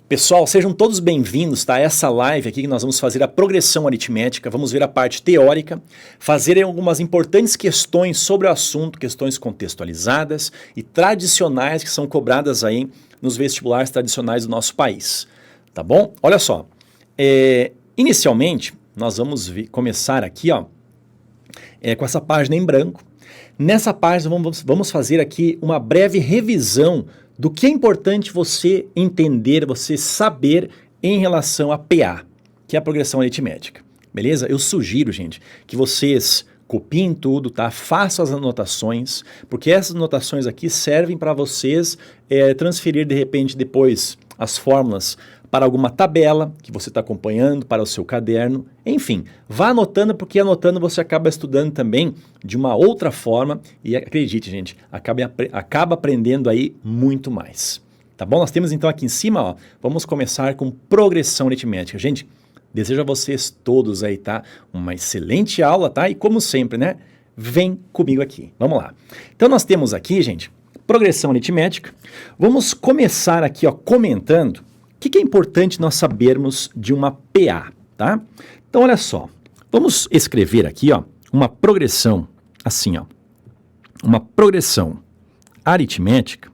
Pessoal, sejam todos bem-vindos, tá? Essa live aqui que nós vamos fazer a progressão aritmética, vamos ver a parte teórica, fazer algumas importantes questões sobre o assunto, questões contextualizadas e tradicionais que são cobradas aí nos vestibulares tradicionais do nosso país, tá bom? Olha só, inicialmente nós vamos começar aqui, ó, com essa página em branco. Nessa página vamos fazer aqui uma breve revisão do que é importante você entender, você saber em relação a PA, que é a progressão aritmética, beleza? Eu sugiro, gente, que vocês copiem tudo, tá? Façam as anotações, porque essas anotações aqui servem para vocês transferir, de repente, depois as fórmulas para alguma tabela que você está acompanhando, para o seu caderno, enfim, vá anotando, porque anotando você acaba estudando também de uma outra forma e acredite, gente, acaba aprendendo aí muito mais, tá bom? Nós temos então aqui em cima, ó, vamos começar com progressão aritmética. Gente, desejo a vocês todos aí, tá? Uma excelente aula, tá? E como sempre, né? Vem comigo aqui, vamos lá. Então nós temos aqui, gente, progressão aritmética. Vamos começar aqui, ó, comentando o que é importante nós sabermos de uma PA, tá? Então, olha só, vamos escrever aqui, ó, uma progressão, assim, ó, uma progressão aritmética.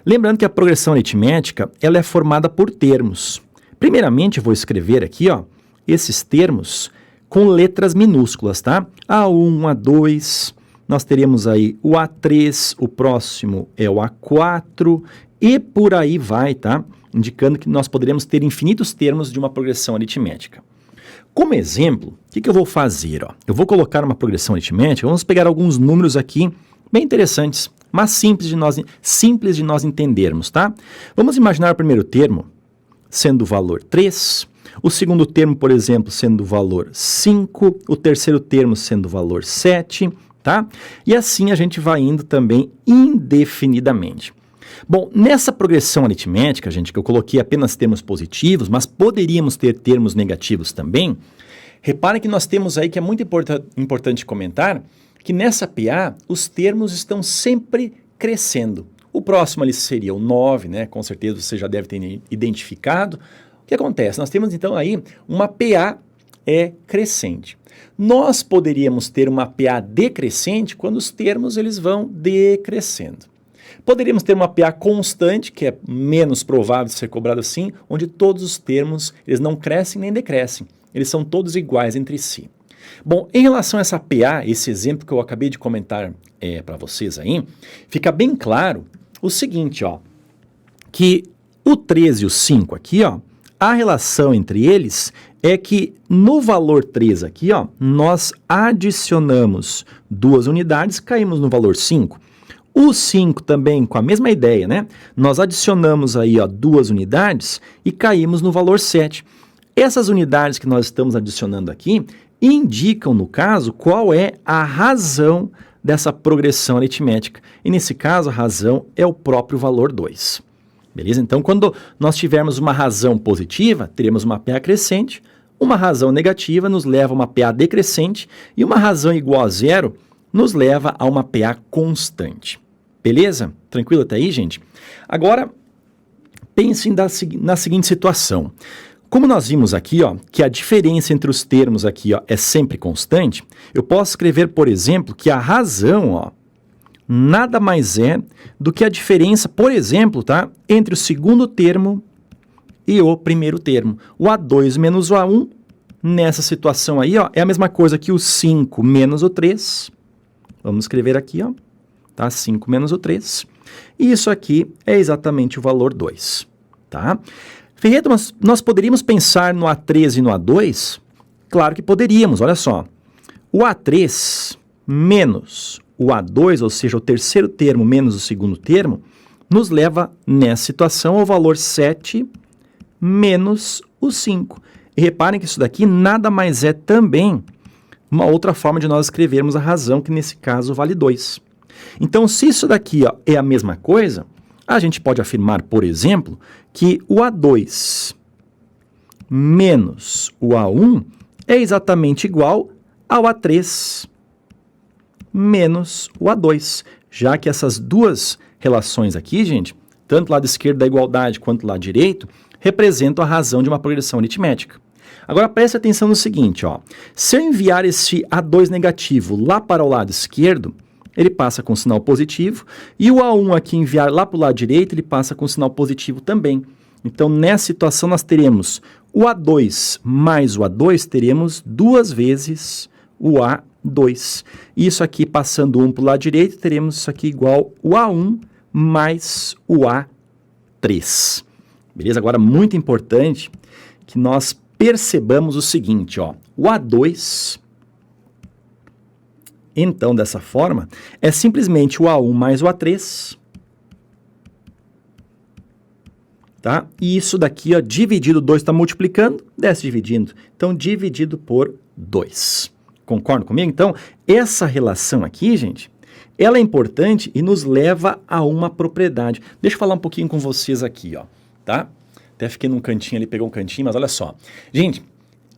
Lembrando que a progressão aritmética, ela é formada por termos. Primeiramente, eu vou escrever aqui, ó, esses termos com letras minúsculas, tá? A1, A2, nós teremos aí o A3, o próximo é o A4 e por aí vai, tá? Indicando que nós poderemos ter infinitos termos de uma progressão aritmética. Como exemplo, o que eu vou fazer? Ó? Eu vou colocar uma progressão aritmética, vamos pegar alguns números aqui bem interessantes, mas simples de nós entendermos, tá? Vamos imaginar o primeiro termo sendo o valor 3, o segundo termo, por exemplo, sendo o valor 5, o terceiro termo sendo o valor 7, tá? E assim a gente vai indo também indefinidamente. Bom, nessa progressão aritmética, gente, que eu coloquei apenas termos positivos, mas poderíamos ter termos negativos também, reparem que nós temos aí, que é muito importante comentar, que nessa PA os termos estão sempre crescendo. O próximo ali seria o 9, né? Com certeza você já deve ter identificado. O que acontece? Nós temos então aí uma PA crescente. Nós poderíamos ter uma PA decrescente quando os termos eles vão decrescendo. Poderíamos ter uma PA constante, que é menos provável de ser cobrado assim, onde todos os termos eles não crescem nem decrescem, eles são todos iguais entre si. Bom, em relação a essa PA, esse exemplo que eu acabei de comentar para vocês aí, fica bem claro o seguinte, ó, que o 3 e o 5 aqui, ó, a relação entre eles é que no valor 3 aqui, ó, nós adicionamos 2 unidades, caímos no valor 5. O 5 também com a mesma ideia, né? Nós adicionamos aí, ó, 2 unidades e caímos no valor 7. Essas unidades que nós estamos adicionando aqui indicam, no caso, qual é a razão dessa progressão aritmética. E nesse caso, a razão é o próprio valor 2. Beleza? Então, quando nós tivermos uma razão positiva, teremos uma PA crescente, uma razão negativa nos leva a uma PA decrescente e uma razão igual a zero nos leva a uma PA constante. Beleza? Tranquilo até aí, gente? Agora, pensem na seguinte situação. Como nós vimos aqui, ó, que a diferença entre os termos aqui, ó, é sempre constante, eu posso escrever, por exemplo, que a razão, ó, nada mais é do que a diferença, por exemplo, tá, entre o segundo termo e o primeiro termo. O A2 menos o A1, nessa situação aí, ó, é a mesma coisa que o 5 menos o 3. Vamos escrever aqui, ó. Tá? 5 menos o 3. E isso aqui é exatamente o valor 2. Tá? Ferreira, nós poderíamos pensar no A3 e no A2? Claro que poderíamos, olha só. O A3 menos o A2, ou seja, o terceiro termo menos o segundo termo, nos leva, nessa situação, ao valor 7 menos o 5. E reparem que isso daqui nada mais é também uma outra forma de nós escrevermos a razão, que nesse caso vale 2. Então, se isso daqui, ó, é a mesma coisa, a gente pode afirmar, por exemplo, que o A2 menos o A1 é exatamente igual ao A3 menos o A2, já que essas duas relações aqui, gente, tanto o lado esquerdo da igualdade quanto o lado direito, representam a razão de uma progressão aritmética. Agora preste atenção no seguinte, ó. Se eu enviar esse A2 negativo lá para o lado esquerdo, ele passa com sinal positivo, e o A1 aqui enviar lá para o lado direito, ele passa com sinal positivo também. Então, nessa situação, nós teremos o A2 mais o A2, teremos duas vezes o A2. Isso aqui, passando um para o lado direito, teremos isso aqui igual o A1 mais o A3. Beleza? Agora, muito importante que nós percebamos o seguinte, ó. O A2, então, dessa forma, é simplesmente o A1 mais o A3, tá? E isso daqui, ó, dividido 2 está multiplicando, desce dividindo. Então, dividido por 2. Concordam comigo? Então, essa relação aqui, gente, ela é importante e nos leva a uma propriedade. Deixa eu falar um pouquinho com vocês aqui, ó, tá? Até fiquei num cantinho ali, pegou um cantinho, mas olha só. Gente,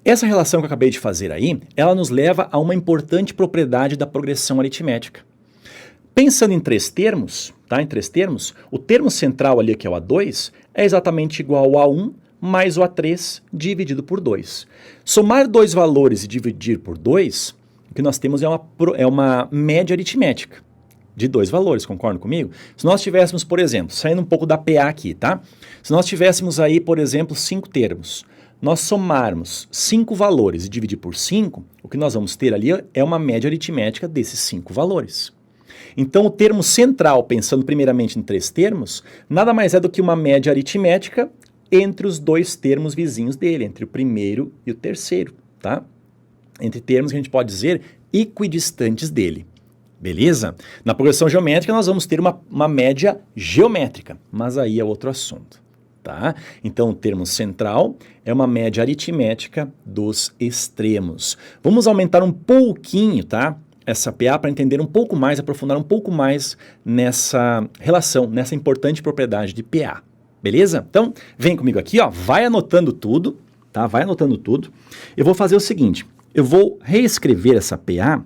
essa relação que eu acabei de fazer aí, ela nos leva a uma importante propriedade da progressão aritmética. Pensando em três termos, tá? Em três termos, o termo central ali, que é o A2, é exatamente igual ao A1 mais o A3 dividido por 2. Somar dois valores e dividir por 2, o que nós temos é uma média aritmética de dois valores, concordam comigo? Se nós tivéssemos, por exemplo, saindo um pouco da PA aqui, tá? Se nós tivéssemos aí, por exemplo, 5 termos, nós somarmos 5 valores e dividir por 5, o que nós vamos ter ali é uma média aritmética desses 5 valores. Então, o termo central, pensando primeiramente em 3 termos, nada mais é do que uma média aritmética entre os 2 termos vizinhos dele, entre o primeiro e o terceiro, tá? Entre termos que a gente pode dizer equidistantes dele. Beleza? Na progressão geométrica nós vamos ter uma média geométrica, mas aí é outro assunto, tá? Então o termo central é uma média aritmética dos extremos. Vamos aumentar um pouquinho, tá? Essa PA para entender um pouco mais, aprofundar um pouco mais nessa relação, nessa importante propriedade de PA. Beleza? Então, vem comigo aqui, ó, vai anotando tudo, tá? Vai anotando tudo. Eu vou fazer o seguinte, eu vou reescrever essa PA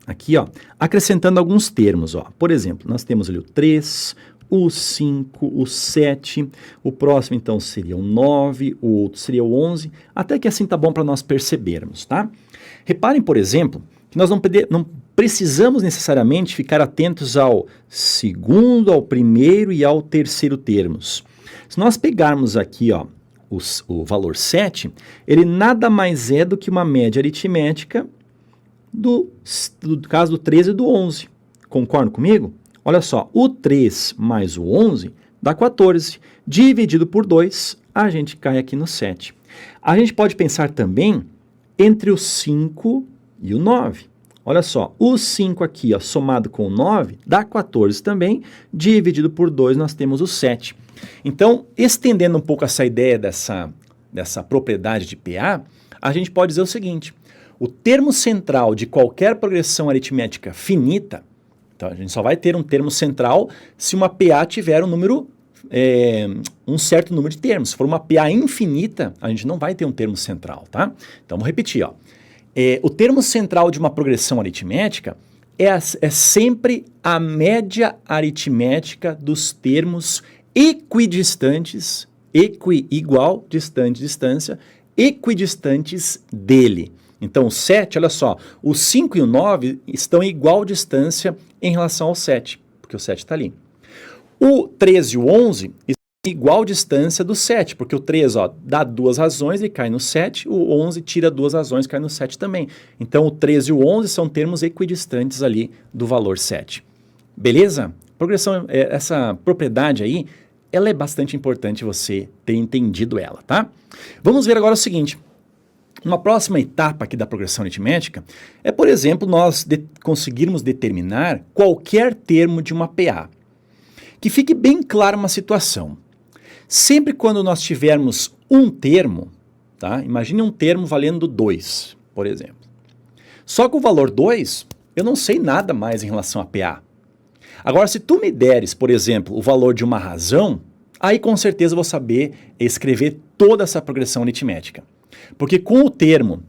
aqui, ó, acrescentando alguns termos, ó. Por exemplo, nós temos ali o 3, o 5, o 7, o próximo então seria o 9, o outro seria o 11, até que assim tá bom para nós percebermos, tá? Reparem, por exemplo, que nós não precisamos necessariamente ficar atentos ao segundo, ao primeiro e ao terceiro termos. Se nós pegarmos aqui, ó, o valor 7, ele nada mais é do que uma média aritmética do caso do 13 e do 11. Concordam comigo? Olha só, o 3 mais o 11 dá 14. Dividido por 2, a gente cai aqui no 7. A gente pode pensar também entre o 5 e o 9. Olha só, o 5 aqui, ó, somado com o 9, dá 14 também. Dividido por 2, nós temos o 7. Então, estendendo um pouco essa ideia dessa propriedade de PA, a gente pode dizer o seguinte: o termo central de qualquer progressão aritmética finita, então a gente só vai ter um termo central se uma PA tiver um certo número de termos. Se for uma PA infinita, a gente não vai ter um termo central, tá? Então vamos repetir, ó. O termo central de uma progressão aritmética é sempre a média aritmética dos termos equidistantes, igual, distante, distância, equidistantes dele. Então, o 7, olha só, o 5 e o 9 estão em igual distância em relação ao 7, porque o 7 está ali. O 13 e o 11 estão em igual distância do 7, porque o 13, ó, dá 2 razões e cai no 7, o 11 tira 2 razões e cai no 7 também. Então, o 13 e o 11 são termos equidistantes ali do valor 7. Beleza? Essa propriedade aí, ela é bastante importante você ter entendido ela, tá? Vamos ver agora o seguinte. Uma próxima etapa aqui da progressão aritmética é, por exemplo, nós conseguirmos determinar qualquer termo de uma PA. Que fique bem clara uma situação. Sempre quando nós tivermos um termo, tá? Imagine um termo valendo 2, por exemplo. Só com o valor 2, eu não sei nada mais em relação a PA. Agora, se tu me deres, por exemplo, o valor de uma razão, aí com certeza eu vou saber escrever toda essa progressão aritmética. Porque com o termo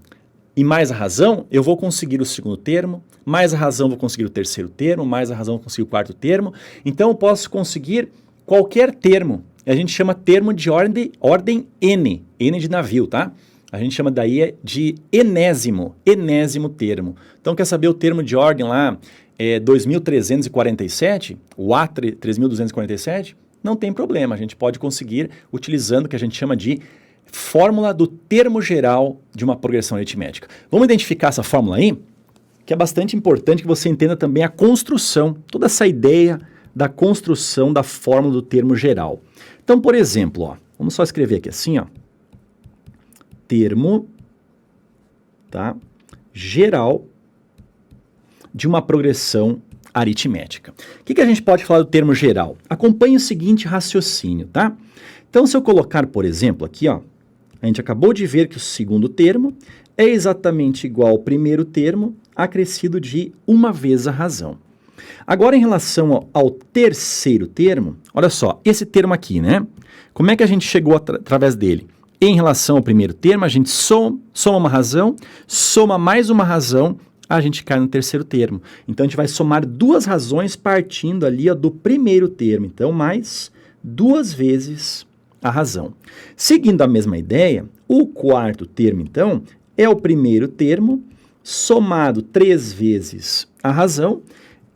e mais a razão, eu vou conseguir o segundo termo, mais a razão vou conseguir o terceiro termo, mais a razão vou conseguir o quarto termo. Então eu posso conseguir qualquer termo e a gente chama termo de ordem N, N de navio, tá? A gente chama daí de enésimo termo. Então, quer saber o termo de ordem lá, 2347, o A3247? Não tem problema, a gente pode conseguir utilizando o que a gente chama de fórmula do termo geral de uma progressão aritmética. Vamos identificar essa fórmula aí? Que é bastante importante que você entenda também a construção, toda essa ideia da construção da fórmula do termo geral. Então, por exemplo, ó, vamos só escrever aqui assim, ó, termo, tá, geral de uma progressão aritmética. O que a gente pode falar do termo geral? Acompanhe o seguinte raciocínio, tá? Então, se eu colocar, por exemplo, aqui, ó, a gente acabou de ver que o segundo termo é exatamente igual ao primeiro termo, acrescido de uma vez a razão. Agora, em relação ao terceiro termo, olha só, esse termo aqui, né? Como é que a gente chegou através dele? Em relação ao primeiro termo, a gente soma uma razão, soma mais uma razão, a gente cai no terceiro termo. Então, a gente vai somar duas razões partindo ali ó, do primeiro termo. Então, mais duas vezes a razão. Seguindo a mesma ideia, o quarto termo, então, é o primeiro termo, somado 3 vezes a razão,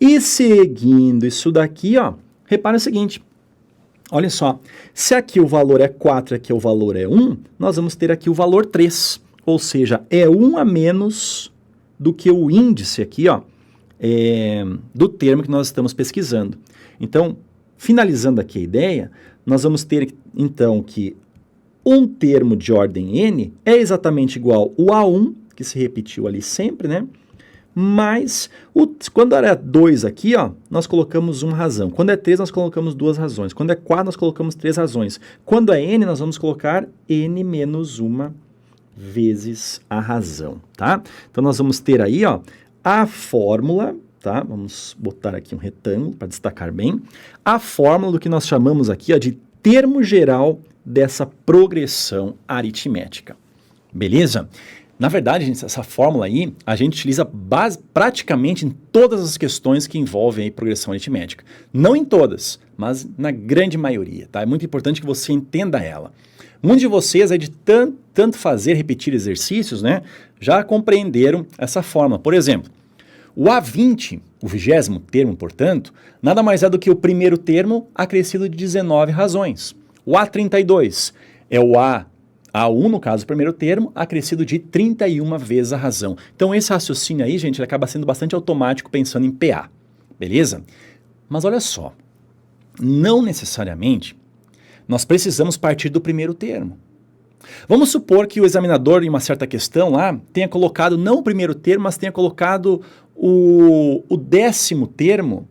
e seguindo isso daqui, ó, repara o seguinte, olha só, se aqui o valor é 4 e aqui o valor é 1, nós vamos ter aqui o valor 3, ou seja, é 1 a menos do que o índice aqui, ó, do termo que nós estamos pesquisando. Então, finalizando aqui a ideia, nós vamos ter, então, que um termo de ordem n é exatamente igual ao A1, que se repetiu ali sempre, né? Mas, quando era 2 aqui, ó, nós colocamos uma razão. Quando é 3, nós colocamos 2 razões. Quando é 4, nós colocamos 3 razões. Quando é n, nós vamos colocar n menos 1 vezes a razão, tá? Então, nós vamos ter aí, ó, a fórmula, tá? Vamos botar aqui um retângulo para destacar bem. A fórmula do que nós chamamos aqui, ó, de termo geral dessa progressão aritmética. Beleza? Na verdade, gente, essa fórmula aí, a gente utiliza praticamente em todas as questões que envolvem aí progressão aritmética. Não em todas, mas na grande maioria, tá? É muito importante que você entenda ela. Muitos de vocês, aí, de tanto fazer, repetir exercícios, né, já compreenderam essa fórmula. Por exemplo, o A20, o 20º termo, portanto, nada mais é do que o primeiro termo acrescido de 19 razões. O A32 é o A1, no caso, o primeiro termo, acrescido de 31 vezes a razão. Então, esse raciocínio aí, gente, ele acaba sendo bastante automático pensando em PA, beleza? Mas olha só, não necessariamente nós precisamos partir do primeiro termo. Vamos supor que o examinador, em uma certa questão lá, tenha colocado não o primeiro termo, mas tenha colocado o 10º termo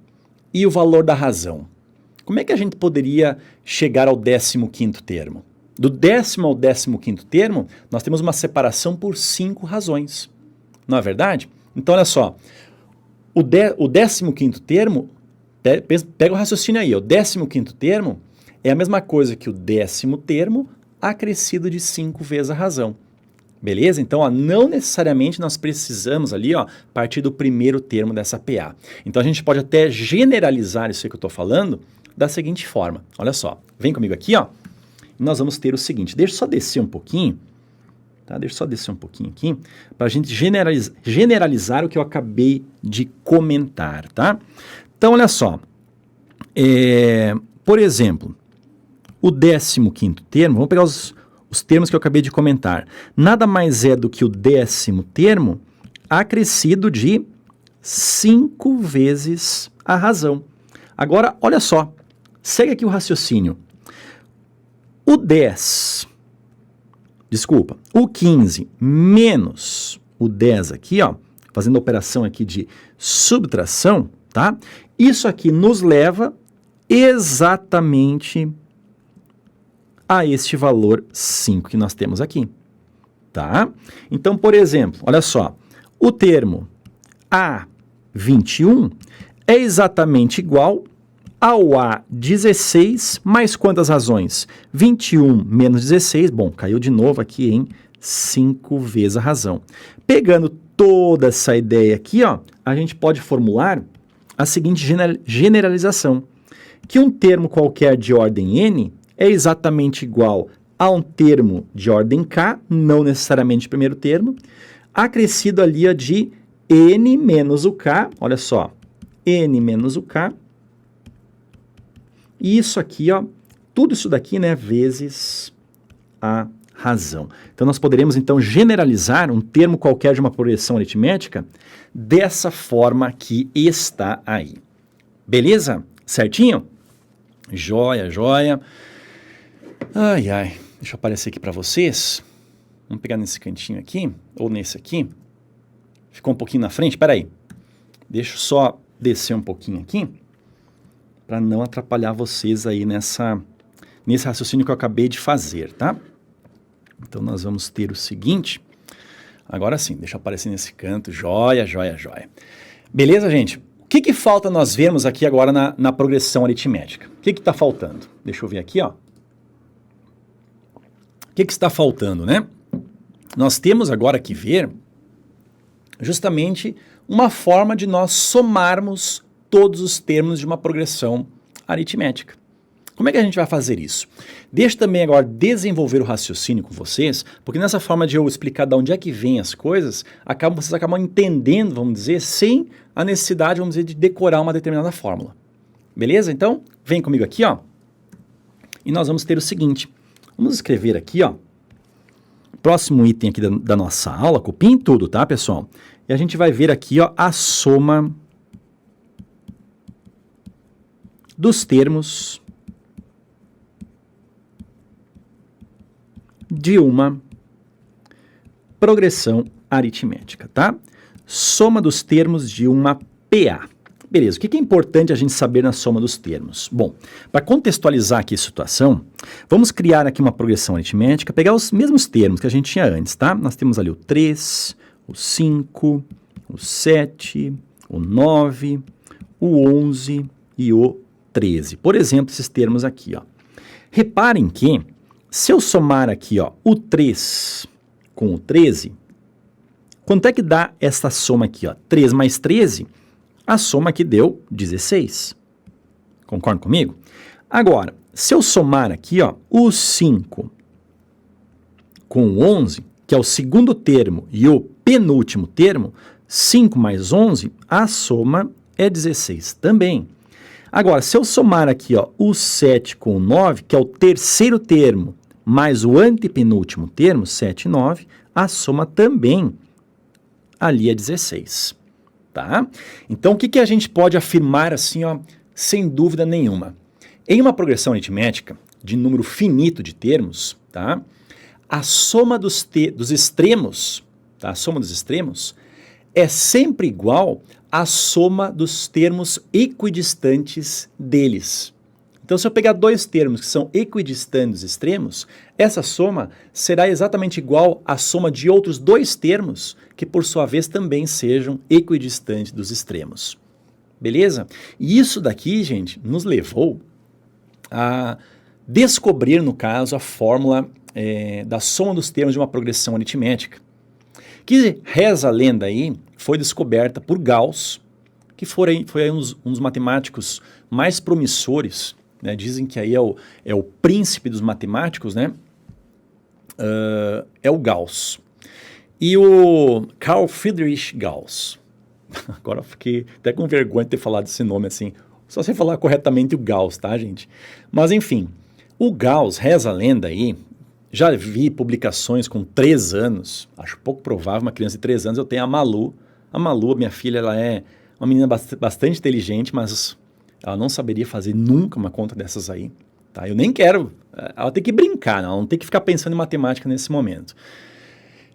e o valor da razão. Como é que a gente poderia chegar ao 15º termo? Do 10º ao 15º termo, nós temos uma separação por 5 razões. Não é verdade? Então, olha só, o 15º termo, pega o raciocínio aí, o 15º termo é a mesma coisa que o 10º termo acrescido de 5 vezes a razão. Beleza? Então, ó, não necessariamente nós precisamos ali, ó, partir do primeiro termo dessa PA. Então, a gente pode até generalizar isso aí que eu estou falando da seguinte forma. Olha só, vem comigo aqui, ó. Nós vamos ter o seguinte, deixa eu só descer um pouquinho, tá? Deixa eu só descer um pouquinho aqui, para a gente generalizar o que eu acabei de comentar, tá? Então, olha só, por exemplo, o 15º termo, vamos pegar os termos que eu acabei de comentar, nada mais é do que o 10º termo acrescido de 5 vezes a razão. Agora, olha só, segue aqui o raciocínio. O 15 menos o 10 aqui, ó, fazendo a operação aqui de subtração, tá? Isso aqui nos leva exatamente a este valor 5 que nós temos aqui, tá? Então, por exemplo, olha só, o termo A21 é exatamente igual ao A16 mais quantas razões? 21 menos 16, bom, caiu de novo aqui em 5 vezes a razão. Pegando toda essa ideia aqui, ó, a gente pode formular a seguinte generalização, que um termo qualquer de ordem n é exatamente igual a um termo de ordem K, não necessariamente o primeiro termo, acrescido ali ó, de N menos o K, olha só, N menos o K, e isso aqui, ó, tudo isso daqui, né, vezes a razão. Então, nós poderemos, então, generalizar um termo qualquer de uma progressão aritmética dessa forma que está aí. Beleza? Certinho? Joia, joia. Ai, ai. Deixa eu aparecer aqui para vocês. Vamos pegar nesse cantinho aqui, ou nesse aqui. Ficou um pouquinho na frente? Espera aí. Deixa eu só descer um pouquinho aqui, para não atrapalhar vocês aí nesse raciocínio que eu acabei de fazer, tá? Então, nós vamos ter o seguinte. Agora sim, deixa eu aparecer nesse canto. Joia, joia, joia. Beleza, gente? O que falta nós vermos aqui agora na progressão aritmética? O que está faltando? Deixa eu ver aqui, ó. O que está faltando, né? Nós temos agora que ver justamente uma forma de nós somarmos todos os termos de uma progressão aritmética. Como é que a gente vai fazer isso? Deixa também agora desenvolver o raciocínio com vocês, porque nessa forma de eu explicar de onde é que vem as coisas, vocês acabam entendendo, vamos dizer, sem a necessidade, vamos dizer, de decorar uma determinada fórmula. Beleza? Então, vem comigo aqui, ó. E nós vamos ter o seguinte. Vamos escrever aqui, ó. Próximo item aqui da nossa aula, copiem tudo, tá, pessoal? E a gente vai ver aqui, ó, a soma dos termos de uma progressão aritmética, tá? Soma dos termos de uma PA. Beleza, o que é importante a gente saber na soma dos termos? Bom, para contextualizar aqui a situação, vamos criar aqui uma progressão aritmética, pegar os mesmos termos que a gente tinha antes, tá? Nós temos ali o 3, o 5, o 7, o 9, o 11 e o 13. Por exemplo, esses termos aqui, ó. Reparem que, se eu somar aqui, ó, o 3 com o 13, quanto é que dá essa soma aqui, ó? 3 mais 13, a soma aqui deu 16. Concordam comigo? Agora, se eu somar aqui, ó, o 5 com o 11, que é o segundo termo e o penúltimo termo, 5 mais 11, a soma é 16 também. Agora, se eu somar aqui, ó, o 7 com o 9, que é o terceiro termo, mais o antepenúltimo termo, 7 e 9, a soma também ali é 16. Tá? Então, o que a gente pode afirmar assim, ó, sem dúvida nenhuma? Em uma progressão aritmética de número finito de termos, tá? A soma dos extremos, tá? A soma dos extremos é sempre igual à soma dos termos equidistantes deles. Então, se eu pegar dois termos que são equidistantes dos extremos, essa soma será exatamente igual à soma de outros dois termos que, por sua vez, também sejam equidistantes dos extremos. Beleza? E isso daqui, gente, nos levou a descobrir, no caso, a fórmula da soma dos termos de uma progressão aritmética, que, reza a lenda aí, foi descoberta por Gauss, que foi aí um dos matemáticos mais promissores, né? Dizem que aí é o príncipe dos matemáticos, né? É o Gauss. E o Carl Friedrich Gauss. Agora eu fiquei até com vergonha de ter falado esse nome assim. Só sei falar corretamente o Gauss, tá, gente? Mas, enfim, o Gauss, reza a lenda aí, já vi publicações com 3 anos, acho pouco provável uma criança de 3 anos, eu tenho a Malu. A Malu, minha filha, ela é uma menina bastante inteligente, mas ela não saberia fazer nunca uma conta dessas aí, tá? Eu nem quero, ela tem que brincar, ela não tem que ficar pensando em matemática nesse momento.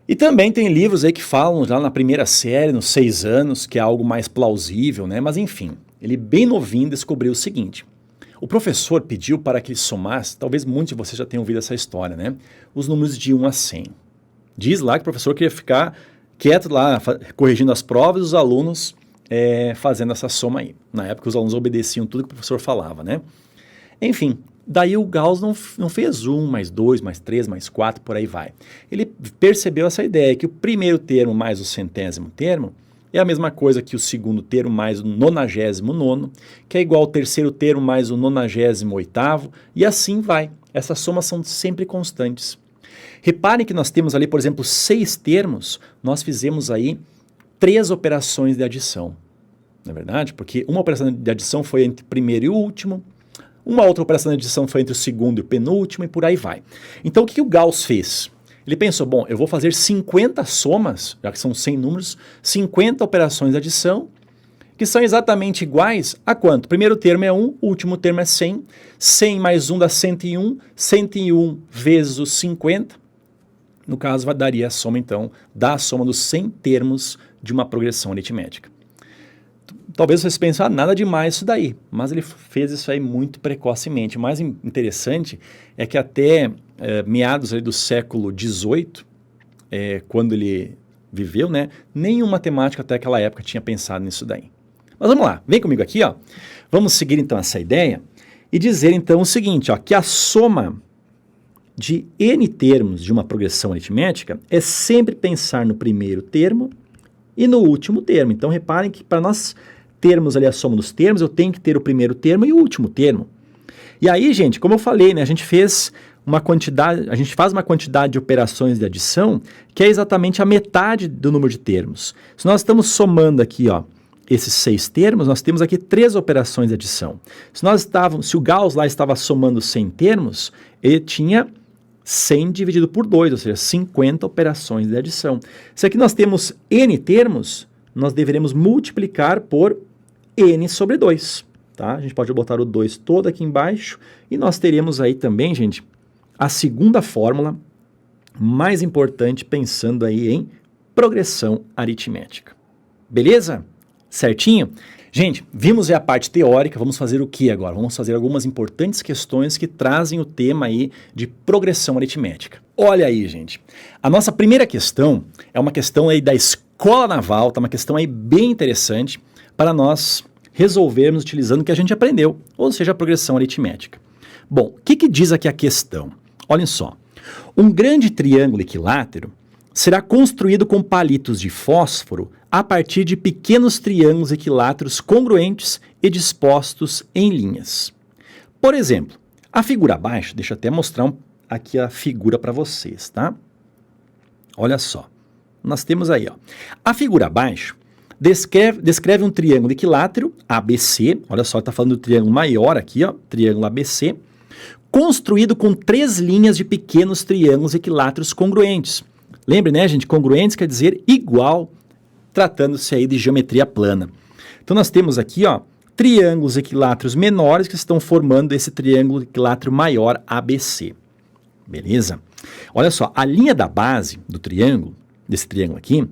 E também tem livros aí que falam já na primeira série, nos 6 anos, que é algo mais plausível, né? Mas enfim, ele bem novinho descobriu o seguinte: o professor pediu para que ele somasse, talvez muitos de vocês já tenham ouvido essa história, né? Os números de 1 a 100. Diz lá que o professor queria ficar quieto lá, corrigindo as provas, e os alunos fazendo essa soma aí. Na época, os alunos obedeciam tudo que o professor falava, né? Enfim, daí o Gauss não fez 1, mais 2, mais 3, mais 4, por aí vai. Ele percebeu essa ideia, que o primeiro termo mais o 100º termo é a mesma coisa que o segundo termo mais o 99º, que é igual ao terceiro termo mais o 98º, e assim vai. essas somas são sempre constantes. Reparem que nós temos ali, por exemplo, 6 termos, nós fizemos aí 3 operações de adição. Não é verdade? Porque uma operação de adição foi entre o primeiro e o último, uma outra operação de adição foi entre o segundo e o penúltimo e por aí vai. Então o que o Gauss fez? Ele pensou, bom, eu vou fazer 50 somas, já que são 100 números, 50 operações de adição, que são exatamente iguais a quanto? O primeiro termo é 1, o último termo é 100, 100 mais 1 dá 101, 101 vezes os 50, no caso daria a soma então, dá a soma dos 100 termos de uma progressão aritmética. Talvez vocês pensem, nada demais isso daí, mas ele fez isso aí muito precocemente. O mais interessante é que até meados ali do século XVIII, quando ele viveu, né, nenhum matemático até aquela época tinha pensado nisso daí. Mas vamos lá, vem comigo aqui, ó. Vamos seguir então essa ideia e dizer então o seguinte, ó, que a soma de n termos de uma progressão aritmética é sempre pensar no primeiro termo e no último termo. Então reparem que para nós termos ali a soma dos termos, eu tenho que ter o primeiro termo e o último termo. E aí, gente, como eu falei, né, a gente faz uma quantidade de operações de adição que é exatamente a metade do número de termos. Se nós estamos somando aqui, ó, esses 6 termos, nós temos aqui 3 operações de Se o Gauss lá estava somando 100 termos, ele tinha 100 dividido por 2, ou seja, 50 operações de adição. Se aqui nós temos n termos, nós deveremos multiplicar por n sobre 2. Tá? A gente pode botar o 2 todo aqui embaixo e nós teremos aí também, gente, a segunda fórmula mais importante pensando aí em progressão aritmética. Beleza? Certinho? Gente, vimos a parte teórica, vamos fazer o que agora? Vamos fazer algumas importantes questões que trazem o tema aí de progressão aritmética. Olha aí, gente, a nossa primeira questão é uma questão aí da Escola Naval, tá? Uma questão aí bem interessante para nós resolvermos utilizando o que a gente aprendeu, ou seja, a progressão aritmética. Bom, o que diz aqui a questão? Olhem só, um grande triângulo equilátero será construído com palitos de fósforo a partir de pequenos triângulos equiláteros congruentes e dispostos em linhas. Por exemplo, a figura abaixo, deixa eu até mostrar aqui a figura para vocês, tá? Olha só, nós temos aí, ó, a figura abaixo descreve um triângulo equilátero ABC, olha só, está falando do triângulo maior aqui, ó, triângulo ABC, construído com 3 linhas de pequenos triângulos equiláteros congruentes. Lembre, né, gente, congruentes quer dizer igual, tratando-se aí de geometria plana. Então nós temos aqui, ó, triângulos equiláteros menores que estão formando esse triângulo equilátero maior ABC. Beleza? Olha só, a linha da base do triângulo, desse triângulo aqui,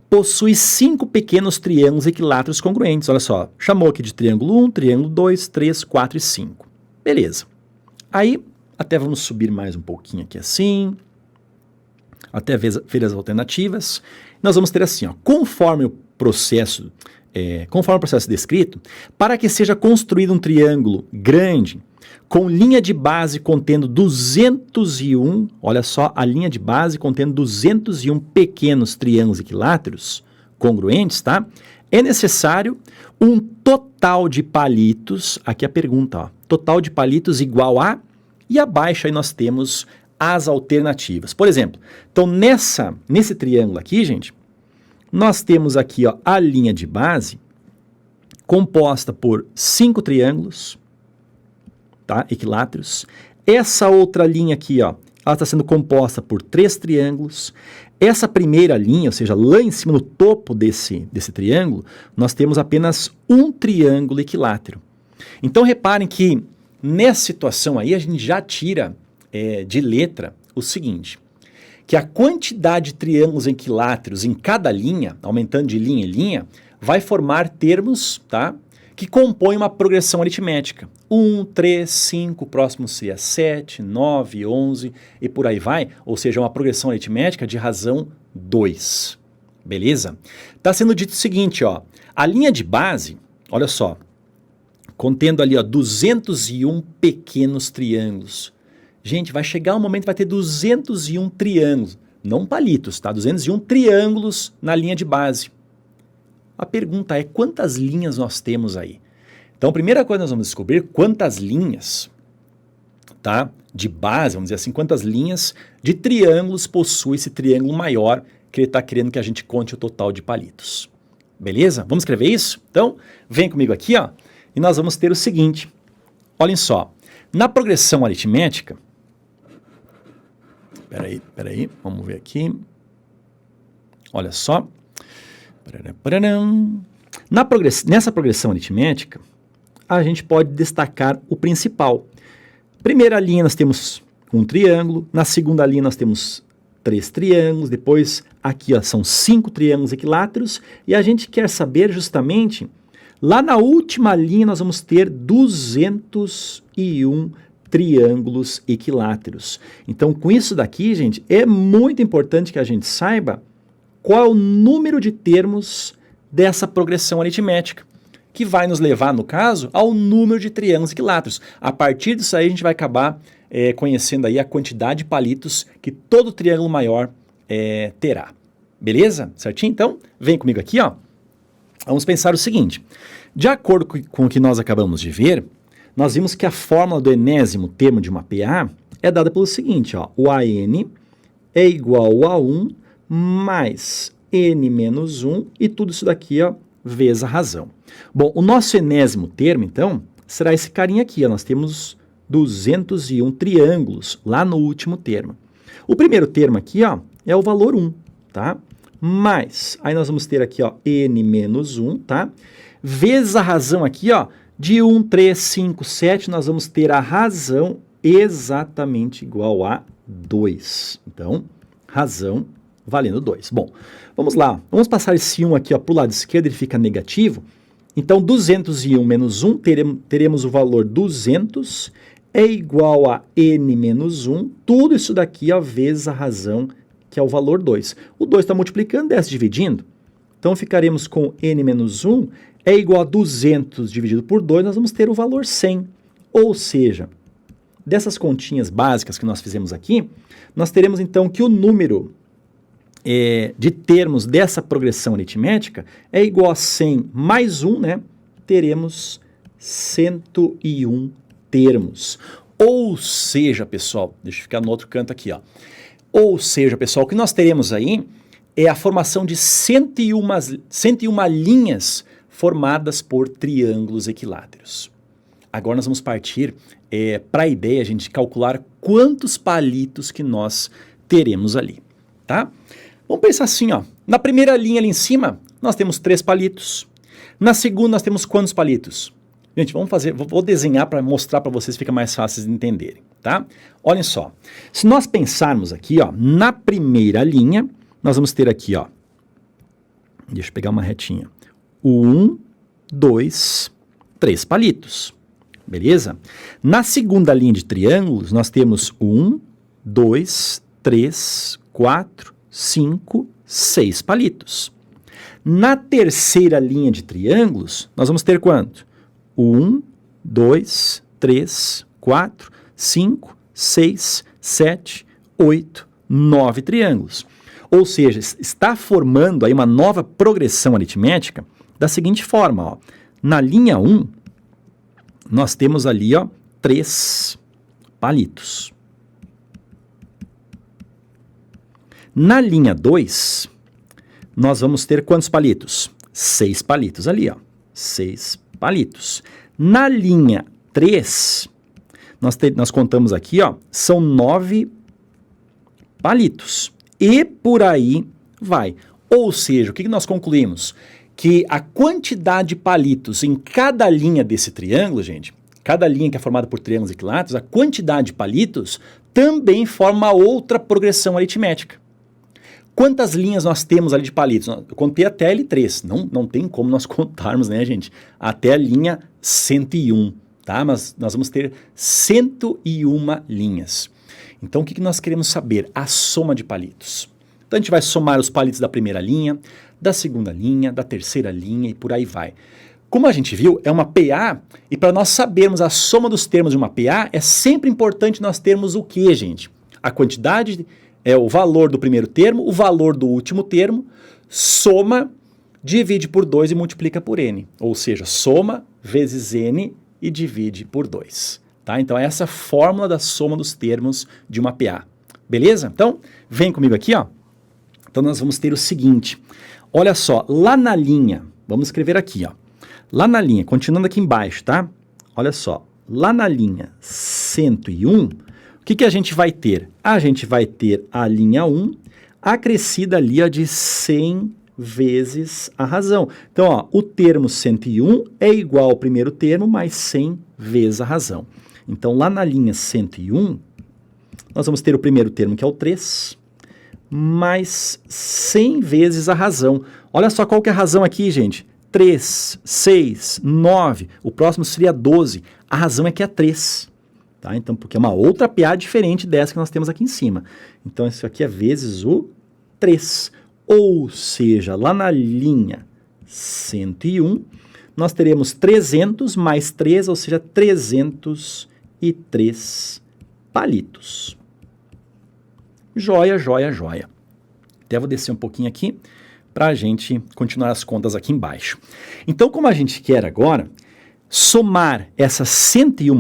possui 5 pequenos triângulos equiláteros congruentes. Olha só, chamou aqui de triângulo 1, triângulo 2, 3, 4 e 5. Beleza. Aí, até vamos subir mais um pouquinho aqui assim, até ver as alternativas. Nós vamos ter assim, ó, conforme o processo descrito, para que seja construído um triângulo grande, com linha de base contendo 201, olha só, a linha de base contendo 201 pequenos triângulos equiláteros congruentes, tá? É necessário um total de palitos, aqui a pergunta, ó, total de palitos igual a, e abaixo aí nós temos as alternativas. Por exemplo, então nesse triângulo aqui, gente, nós temos aqui, ó, a linha de base composta por 5 triângulos, tá, equiláteros. Essa outra linha aqui, ó, ela está sendo composta por 3 triângulos. Essa primeira linha, ou seja, lá em cima no topo desse triângulo, nós temos apenas um triângulo equilátero. Então reparem que nessa situação aí a gente já tira de letra o seguinte, que a quantidade de triângulos equiláteros em cada linha, aumentando de linha em linha, vai formar termos, tá, que compõem uma progressão aritmética. 1, 3, 5, o próximo seria 7, 9, 11 e por aí vai, ou seja, uma progressão aritmética de razão 2. Beleza? Está sendo dito o seguinte, ó, a linha de base, olha só, contendo ali, ó, 201 pequenos triângulos. Gente, vai chegar um momento que vai ter 201 triângulos, não palitos, tá? 201 triângulos na linha de base. A pergunta é, quantas linhas nós temos aí? Então, a primeira coisa que nós vamos descobrir, quantas linhas, tá, de base, vamos dizer assim, quantas linhas de triângulos possui esse triângulo maior que ele está querendo que a gente conte o total de palitos. Beleza? Vamos escrever isso? Então, vem comigo aqui, ó, e nós vamos ter o seguinte. Olhem só, na progressão aritmética, peraí, vamos ver aqui. Olha só. Nessa progressão aritmética, a gente pode destacar o principal. Primeira linha nós temos um triângulo, na segunda linha nós temos 3 triângulos, depois aqui ó, são 5 triângulos equiláteros, e a gente quer saber justamente, lá na última linha nós vamos ter 201 triângulos equiláteros. Então com isso daqui, gente, é muito importante que a gente saiba qual é o número de termos dessa progressão aritmética, que vai nos levar, no caso, ao número de triângulos equiláteros. A partir disso aí, a gente vai acabar conhecendo aí a quantidade de palitos que todo triângulo maior terá. Beleza? Certinho? Então, vem comigo aqui, ó. Vamos pensar o seguinte. De acordo com o que nós acabamos de ver, nós vimos que a fórmula do enésimo termo de uma PA é dada pelo seguinte, ó. O AN é igual a 1 mais n menos 1, e tudo isso daqui, ó, vezes a razão. Bom, o nosso enésimo termo, então, será esse carinha aqui, ó, nós temos 201 triângulos lá no último termo. O primeiro termo aqui, ó, é o valor 1, tá? Mais, aí nós vamos ter aqui, ó, n menos 1, tá? Vezes a razão aqui, ó, de 1, 3, 5, 7, nós vamos ter a razão exatamente igual a 2. Então, razão valendo 2. Bom, vamos lá. Vamos passar esse 1 aqui para o lado esquerdo, ele fica negativo. Então, 201 menos 1, teremos o valor 200, é igual a n menos 1. Tudo isso daqui, ó, vezes a razão, que é o valor 2. O 2 está multiplicando, desce dividindo. Então, ficaremos com n menos 1 é igual a 200 dividido por 2, nós vamos ter o valor 100. Ou seja, dessas continhas básicas que nós fizemos aqui, nós teremos então que o número de termos dessa progressão aritmética é igual a 100 mais 1, né? Teremos 101 termos. Ou seja, pessoal, deixa eu ficar no outro canto aqui, ó. Ou seja, pessoal, o que nós teremos aí é a formação de 101 linhas formadas por triângulos equiláteros. Agora nós vamos partir para a ideia, gente, de calcular quantos palitos que nós teremos ali, tá? Vamos pensar assim, ó. Na primeira linha ali em cima, nós temos 3 palitos. Na segunda, nós temos quantos palitos? Gente, vou desenhar para mostrar para vocês, fica mais fácil de entenderem, tá? Olhem só. Se nós pensarmos aqui, ó, na primeira linha, nós vamos ter aqui, ó. Deixa eu pegar uma retinha. 1, 2, 3 palitos. Beleza? Na segunda linha de triângulos, nós temos 1, 2, 3, 4, 5, 6 palitos. Na terceira linha de triângulos, nós vamos ter quanto? 1, 2, 3, 4, 5, 6, 7, 8, 9 triângulos. Ou seja, está formando aí uma nova progressão aritmética da seguinte forma, ó. Na linha 1, nós temos ali, ó, 3 palitos. Na linha 2, nós vamos ter quantos palitos? 6 palitos ali, ó. 6 palitos. Na linha 3, nós contamos aqui, ó, são 9 palitos. E por aí vai. Ou seja, o que nós concluímos? Que a quantidade de palitos em cada linha desse triângulo, gente, cada linha que é formada por triângulos equiláteros, a quantidade de palitos também forma outra progressão aritmética. Quantas linhas nós temos ali de palitos? Eu contei até a L3, não tem como nós contarmos, né, gente? Até a linha 101, tá? Mas nós vamos ter 101 linhas. Então, o que nós queremos saber? A soma de palitos. Então, a gente vai somar os palitos da primeira linha, da segunda linha, da terceira linha e por aí vai. Como a gente viu, é uma PA, e para nós sabermos a soma dos termos de uma PA, é sempre importante nós termos o quê, gente? A quantidade é o valor do primeiro termo, o valor do último termo, soma, divide por 2 e multiplica por n. Ou seja, soma vezes n e divide por 2. Tá? Então, essa é a fórmula da soma dos termos de uma PA. Beleza? Então, vem comigo aqui, ó. Então, nós vamos ter o seguinte. Olha só, lá na linha, vamos escrever aqui, ó. Lá na linha, continuando aqui embaixo, tá? Olha só, lá na linha 101, o que a gente vai ter? A gente vai ter a linha 1 acrescida ali ó, de 100 vezes a razão. Então, ó, o termo 101 é igual ao primeiro termo mais 100 vezes a razão. Então, lá na linha 101, nós vamos ter o primeiro termo, que é o 3, mais 100 vezes a razão. Olha só qual que é a razão aqui, gente. 3, 6, 9, o próximo seria 12. A razão é que é 3. Tá? Então, porque é uma outra PA diferente dessa que nós temos aqui em cima. Então, isso aqui é vezes o 3. Ou seja, lá na linha 101, nós teremos 300 mais 3, ou seja, 303 palitos. Joia, joia, joia. Até vou descer um pouquinho aqui para a gente continuar as contas aqui embaixo. Então, como a gente quer agora somar essas 101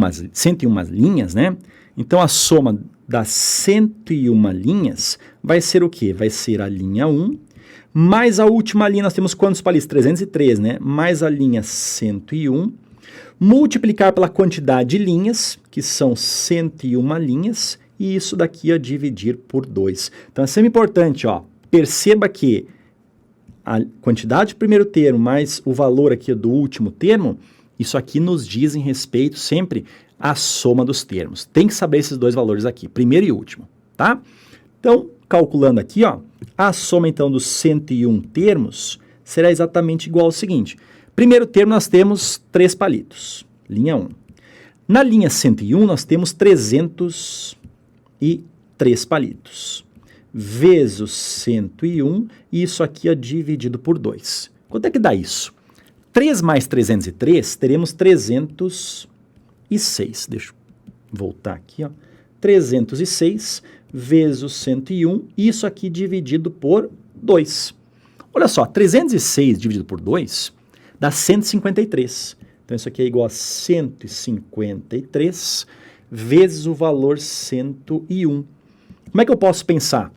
linhas, né? Então, a soma das 101 linhas vai ser o quê? Vai ser a linha 1, mais a última linha, nós temos quantos palitos? 303, né? Mais a linha 101, multiplicar pela quantidade de linhas, que são 101 linhas, e isso daqui a dividir por 2. Então, é sempre importante, ó, perceba que a quantidade do primeiro termo mais o valor aqui do último termo, isso aqui nos diz em respeito sempre à soma dos termos. Tem que saber esses dois valores aqui, primeiro e último, tá? Então, calculando aqui, ó, a soma então dos 101 termos será exatamente igual ao seguinte. Primeiro termo nós temos 3 palitos, linha 1. Na linha 101 nós temos 303 palitos. Vezes o 101, e isso aqui é dividido por 2. Quanto é que dá isso? 3 mais 303, teremos 306. Deixa eu voltar aqui, ó. 306 vezes o 101, isso aqui dividido por 2. Olha só, 306 dividido por 2 dá 153. Então, isso aqui é igual a 153 vezes o valor 101. Como é que eu posso pensar?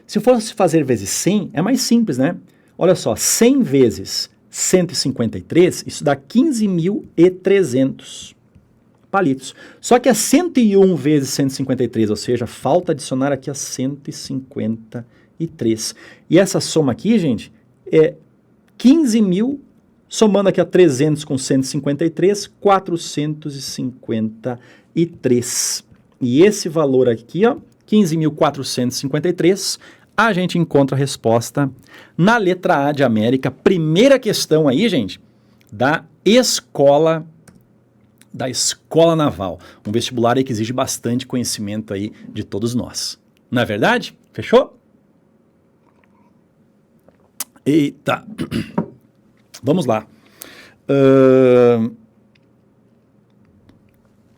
Se eu fosse fazer vezes 100, é mais simples, né? Olha só, 100 vezes 153, isso dá 15.300 palitos. Só que é 101 vezes 153, ou seja, falta adicionar aqui a 153. E essa soma aqui, gente, é 15.000, somando aqui a 300 com 153, 453. E esse valor aqui, ó, 15.453, a gente encontra a resposta na letra A de América. Primeira questão aí, gente, da escola naval. Um vestibular aí que exige bastante conhecimento aí de todos nós. Não é verdade? Fechou? Eita. Vamos lá.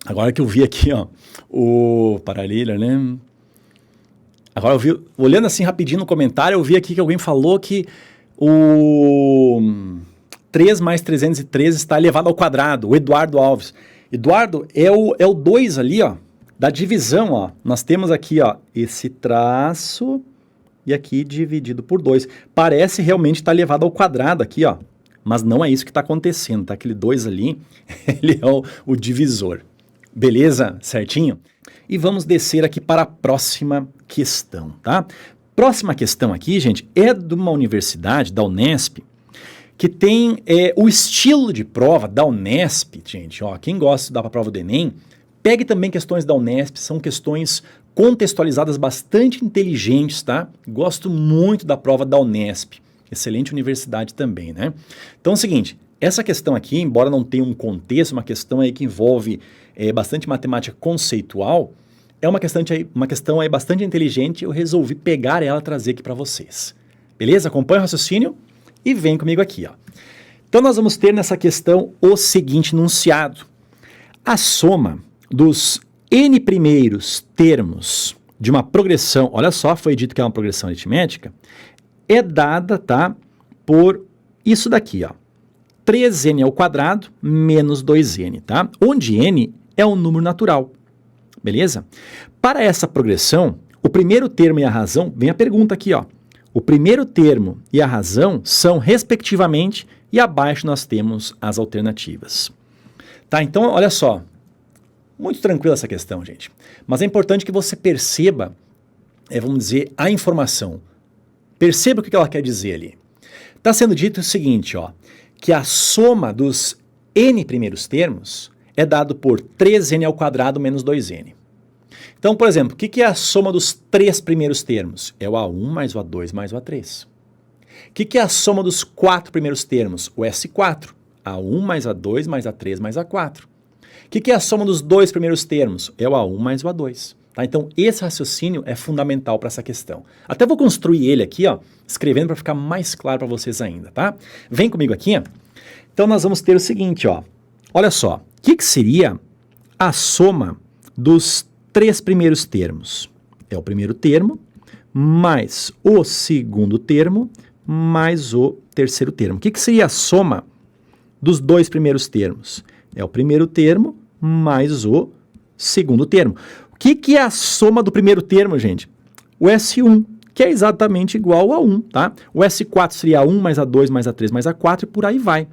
Agora que eu vi aqui, ó, o paralelo, né? Agora eu vi, olhando assim rapidinho no comentário, eu vi aqui que alguém falou que o 3 mais 313 está elevado ao quadrado, o Eduardo Alves. Eduardo, é o 2 ali, ó, da divisão, ó. Nós temos aqui, ó, esse traço e aqui dividido por 2. Parece realmente estar elevado ao quadrado aqui, ó, mas não é isso que está acontecendo, tá? Aquele 2 ali, ele é o divisor. Beleza? Certinho? E vamos descer aqui para a próxima questão, tá? Próxima questão aqui, gente, é de uma universidade, da Unesp, que tem o estilo de prova da Unesp, gente, ó, quem gosta de estudar para a prova do Enem, pegue também questões da Unesp, são questões contextualizadas bastante inteligentes, tá? Gosto muito da prova da Unesp, excelente universidade também, né? Então é o seguinte, essa questão aqui, embora não tenha um contexto, uma questão aí que envolve bastante matemática conceitual, é uma questão aí bastante inteligente, eu resolvi pegar ela e trazer aqui para vocês. Beleza? Acompanha o raciocínio e vem comigo aqui, ó. Então nós vamos ter nessa questão o seguinte enunciado. A soma dos n primeiros termos de uma progressão, olha só, foi dito que é uma progressão aritmética, é dada, tá, por isso daqui, ó. 3n ao quadrado menos 2n, tá? Onde n é um número natural. Beleza? Para essa progressão, o primeiro termo e a razão, vem a pergunta aqui, ó. O primeiro termo e a razão são respectivamente, e abaixo nós temos as alternativas. Tá, então olha só. Muito tranquila essa questão, gente. Mas é importante que você perceba, vamos dizer, a informação. Perceba o que ela quer dizer ali. Está sendo dito o seguinte, ó, que a soma dos n primeiros termos é dado por 3n ao quadrado menos 2n. Então, por exemplo, o que é a soma dos 3 primeiros termos? É o A1 mais o A2 mais o A3. O que é a soma dos 4 primeiros termos? O S4. A1 mais A2 mais A3 mais A4. O que é a soma dos 2 primeiros termos? É o A1 mais o A2. Tá? Então, esse raciocínio é fundamental para essa questão. Até vou construir ele aqui, ó, escrevendo para ficar mais claro para vocês ainda, tá? Vem comigo aqui. Ó. Então, nós vamos ter o seguinte, ó. Olha só, o que seria a soma dos 3 primeiros termos? É o primeiro termo, mais o segundo termo, mais o terceiro termo. O que seria a soma dos 2 primeiros termos? É o primeiro termo, mais o segundo termo. O que é a soma do primeiro termo, gente? O S1, que é exatamente igual a 1, tá? O S4 seria A1 mais A2 mais A3 mais A4 e por aí vai.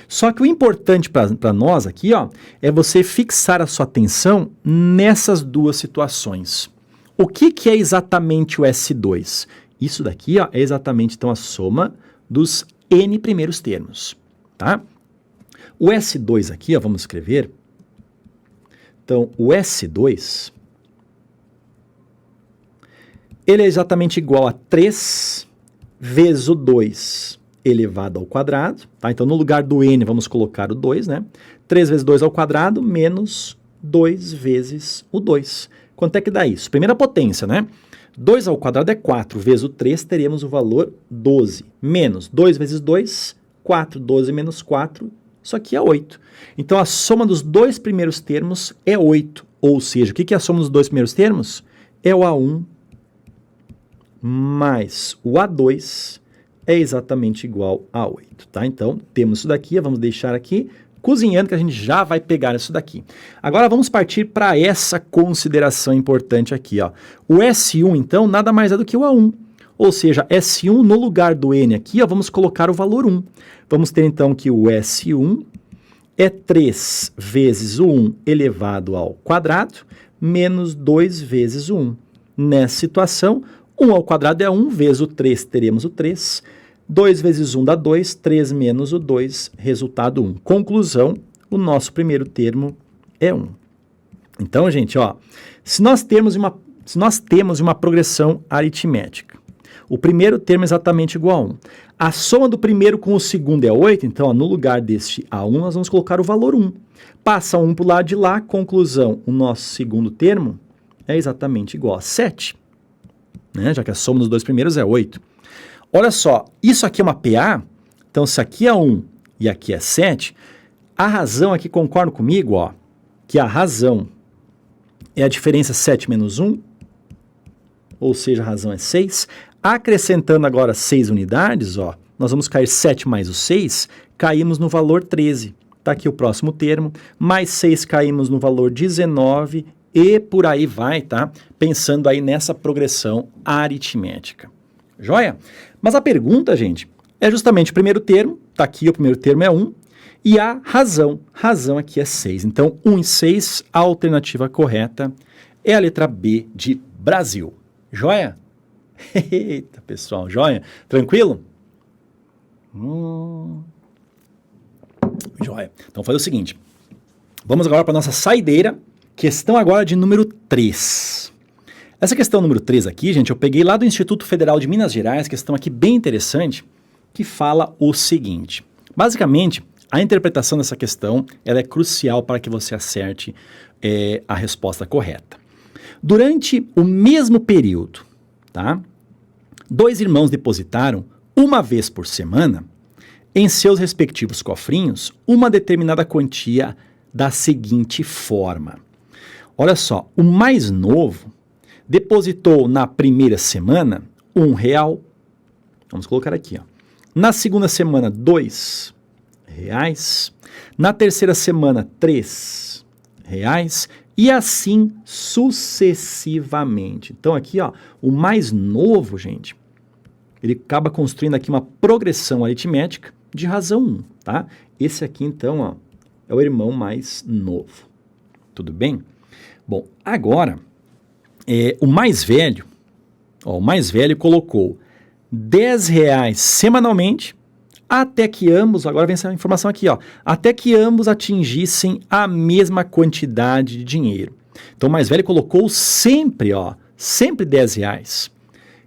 Só que o importante para nós aqui, ó, é você fixar a sua atenção nessas duas situações. O que é exatamente o S2? Isso daqui, ó, é exatamente então a soma dos n primeiros termos, tá? O S2 aqui, ó, vamos escrever. Então, o S2, ele é exatamente igual a 3 vezes o 2 elevado ao quadrado, tá? Então, no lugar do n, vamos colocar o 2, né? 3 vezes 2 ao quadrado, menos 2 vezes o 2. Quanto é que dá isso? Primeira potência, né? 2 ao quadrado é 4, vezes o 3, teremos o valor 12. Menos 2 vezes 2, 4. 12 menos 4, isso aqui é 8. Então, a soma dos 2 primeiros termos é 8. Ou seja, o que é a soma dos 2 primeiros termos? É o A1 mais o A2 é exatamente igual a 8, tá? Então, temos isso daqui, vamos deixar aqui cozinhando que a gente já vai pegar isso daqui. Agora, vamos partir para essa consideração importante aqui, ó. O S1, então, nada mais é do que o A1. Ou seja, S1 no lugar do N aqui, ó, vamos colocar o valor 1. Vamos ter, então, que o S1 é 3 vezes o 1 elevado ao quadrado, menos 2 vezes o 1. Nessa situação, 1 ao quadrado é 1, vezes o 3, teremos o 3. 2 vezes 1 dá 2, 3 menos o 2, resultado 1. Conclusão, o nosso primeiro termo é 1. Então, gente, ó, se nós temos uma progressão aritmética, o primeiro termo é exatamente igual a 1. A soma do primeiro com o segundo é 8, então, ó, no lugar deste A1, nós vamos colocar o valor 1. Passa 1 para o lado de lá, conclusão, o nosso segundo termo é exatamente igual a 7. Né? Já que a soma dos 2 primeiros é 8. Olha só, isso aqui é uma PA, então se aqui é 1 e aqui é 7, a razão aqui, concorda comigo, ó, que a razão é a diferença 7 menos 1, ou seja, a razão é 6. Acrescentando agora 6 unidades, ó, nós vamos cair 7 mais o 6, caímos no valor 13. Está aqui o próximo termo, mais 6 caímos no valor 19 e por aí vai, tá? Pensando aí nessa progressão aritmética. Joia? Mas a pergunta, gente, é justamente o primeiro termo, tá aqui o primeiro termo é 1, e a razão aqui é 6. Então, 1 e 6, a alternativa correta é a letra B de Brasil. Joia? Eita, pessoal, joia? Tranquilo? Joia. Então, faz o seguinte, vamos agora para a nossa saideira, questão agora de número 3. Essa questão número 3 aqui, gente, eu peguei lá do Instituto Federal de Minas Gerais, questão aqui bem interessante, que fala o seguinte. Basicamente, a interpretação dessa questão ela é crucial para que você acerte a resposta correta. Durante o mesmo período, tá? 2 irmãos depositaram, uma vez por semana, em seus respectivos cofrinhos, uma determinada quantia da seguinte forma. Olha só, o mais novo depositou na primeira semana R$1. Vamos colocar aqui, ó. Na segunda semana, R$2. Na terceira semana, R$3. reais e assim sucessivamente. Então aqui, ó, o mais novo, gente, ele acaba construindo aqui uma progressão aritmética de razão 1, tá? Esse aqui, então, ó, é o irmão mais novo. Tudo bem? Bom, agora, o mais velho colocou R$10 semanalmente até que ambos, agora vem essa informação aqui, ó, até que ambos atingissem a mesma quantidade de dinheiro. Então, o mais velho colocou sempre, ó, sempre R$10.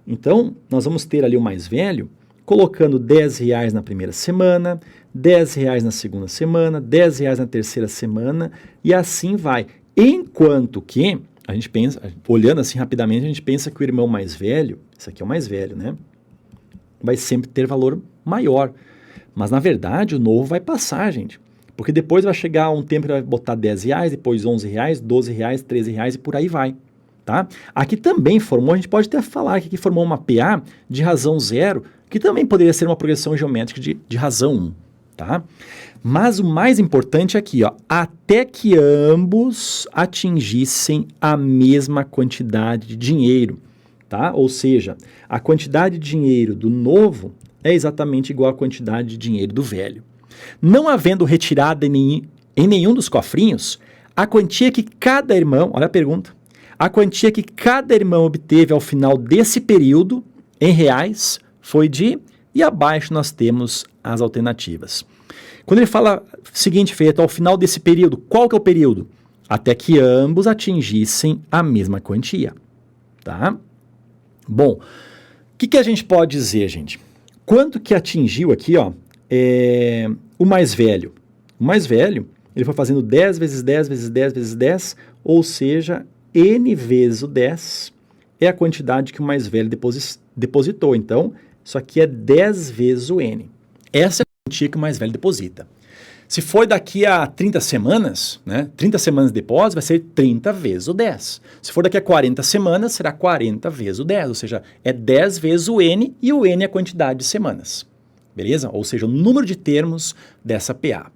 Então, nós vamos ter ali o mais velho colocando R$10 na primeira semana, R$10 na segunda semana, R$10 na terceira semana e assim vai. Enquanto que, a gente pensa, olhando assim rapidamente, a gente pensa que o irmão mais velho, esse aqui é o mais velho, né? Vai sempre ter valor maior. Mas, na verdade, o novo vai passar, gente. Porque depois vai chegar um tempo que vai botar R$10, depois R$11, R$12, R$13 e por aí vai. Tá? Aqui também formou, a gente pode até falar que aqui formou uma PA de razão 0, que também poderia ser uma progressão geométrica de razão 1. Tá? Mas o mais importante é aqui, ó, até que ambos atingissem a mesma quantidade de dinheiro. Tá? Ou seja, a quantidade de dinheiro do novo é exatamente igual à quantidade de dinheiro do velho. Não havendo retirada em nenhum dos cofrinhos, a quantia que cada irmão, olha a pergunta, a quantia que cada irmão obteve ao final desse período, em reais, foi de, e abaixo nós temos as alternativas. Quando ele fala seguinte feito, ao final desse período, qual que é o período? Até que ambos atingissem a mesma quantia. Tá? Bom, o que a gente pode dizer, gente? Quanto que atingiu aqui, ó, o mais velho? O mais velho, ele foi fazendo 10 vezes 10 vezes 10 vezes 10, ou seja, N vezes o 10 é a quantidade que o mais velho depositou. Então, isso aqui é 10 vezes o N. Essa é a quantia que o mais velho deposita. Se for daqui a 30 semanas, né, 30 semanas de depósito, vai ser 30 vezes o 10. Se for daqui a 40 semanas, será 40 vezes o 10, ou seja, é 10 vezes o N, e o N é a quantidade de semanas. Beleza? Ou seja, o número de termos dessa PA.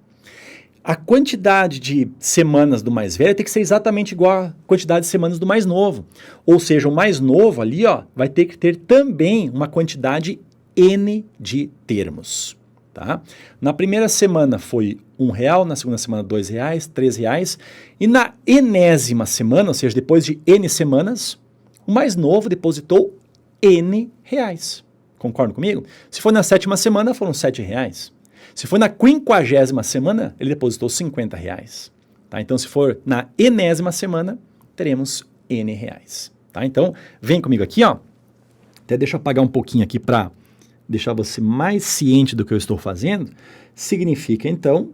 A quantidade de semanas do mais velho tem que ser exatamente igual à quantidade de semanas do mais novo. Ou seja, o mais novo ali, ó, vai ter que ter também uma quantidade N de termos. Tá? Na primeira semana foi R$1, na segunda semana R$2, R$3, e na enésima semana, ou seja, depois de N semanas, o mais novo depositou N reais. Concordam comigo? Se for na sétima semana, foram R$7. Se for na 50ª semana, ele depositou R$50. Tá? Então, se for na enésima semana, teremos N reais. Tá? Então, vem comigo aqui, ó. Até deixa eu apagar um pouquinho aqui para deixar você mais ciente do que eu estou fazendo. Significa, então,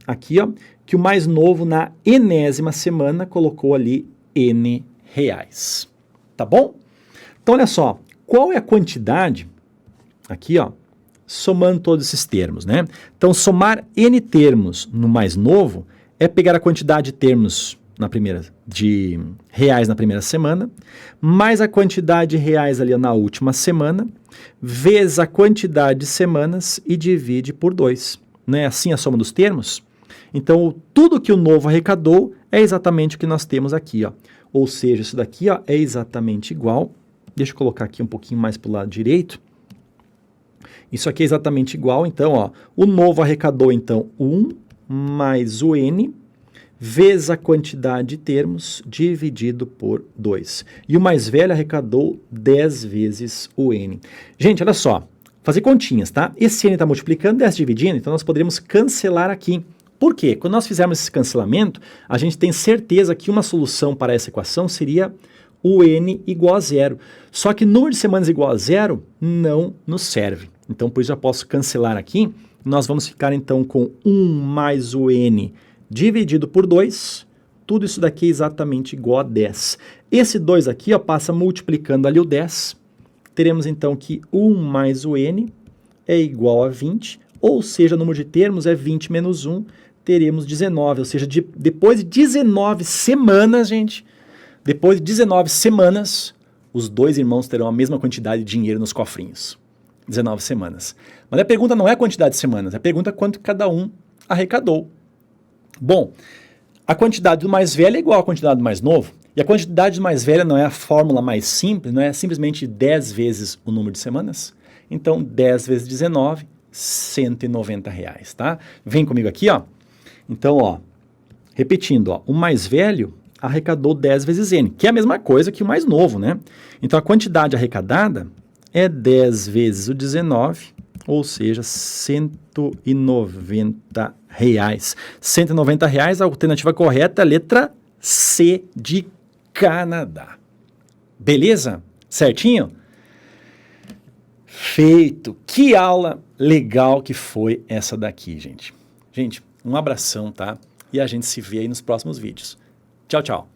aqui, ó, que o mais novo na enésima semana colocou ali N reais. Tá bom? Então, olha só. Qual é a quantidade, aqui, ó, somando todos esses termos, né? Então, somar N termos no mais novo é pegar a quantidade de termos de reais na primeira semana, mais a quantidade de reais ali na última semana, vezes a quantidade de semanas e divide por 2. Não é assim a soma dos termos? Então, tudo que o novo arrecadou é exatamente o que nós temos aqui, ó. Ou seja, isso daqui, ó, é exatamente igual. Deixa eu colocar aqui um pouquinho mais para o lado direito. Isso aqui é exatamente igual, então, ó, o novo arrecadou, então, 1 mais o N, vezes a quantidade de termos, dividido por 2. E o mais velho arrecadou 10 vezes o N. Gente, olha só, fazer continhas, tá? Esse N está multiplicando, 10 dividindo, então nós poderíamos cancelar aqui. Por quê? Quando nós fizermos esse cancelamento, a gente tem certeza que uma solução para essa equação seria o N igual a 0. Só que número de semanas igual a 0 não nos serve. Então, por isso eu posso cancelar aqui. Nós vamos ficar, então, com 1 mais o N dividido por 2. Tudo isso daqui é exatamente igual a 10. Esse 2 aqui, ó, passa multiplicando ali o 10. Teremos, então, que 1 mais o N é igual a 20. Ou seja, o número de termos é 20 menos 1. Teremos 19. Ou seja, depois de 19 semanas, gente, depois de 19 semanas, os dois irmãos terão a mesma quantidade de dinheiro nos cofrinhos. 19 semanas. Mas a pergunta não é a quantidade de semanas, a pergunta é quanto cada um arrecadou. Bom, A quantidade do mais velho é igual à quantidade do mais novo. E a quantidade do mais velho não é a fórmula mais simples, não é simplesmente 10 vezes o número de semanas. Então, 10 vezes 19, R$190, tá? Vem comigo aqui, ó. Então, ó, repetindo, ó, o mais velho arrecadou 10 vezes N, que é a mesma coisa que o mais novo, né? Então, a quantidade arrecadada é 10 vezes o 19, ou seja, R$190. R$190, a alternativa correta é a letra C de Canadá. Beleza? Certinho? Feito. Que aula legal que foi essa daqui, gente. Gente, um abração, tá? E a gente se vê aí nos próximos vídeos. Tchau, tchau.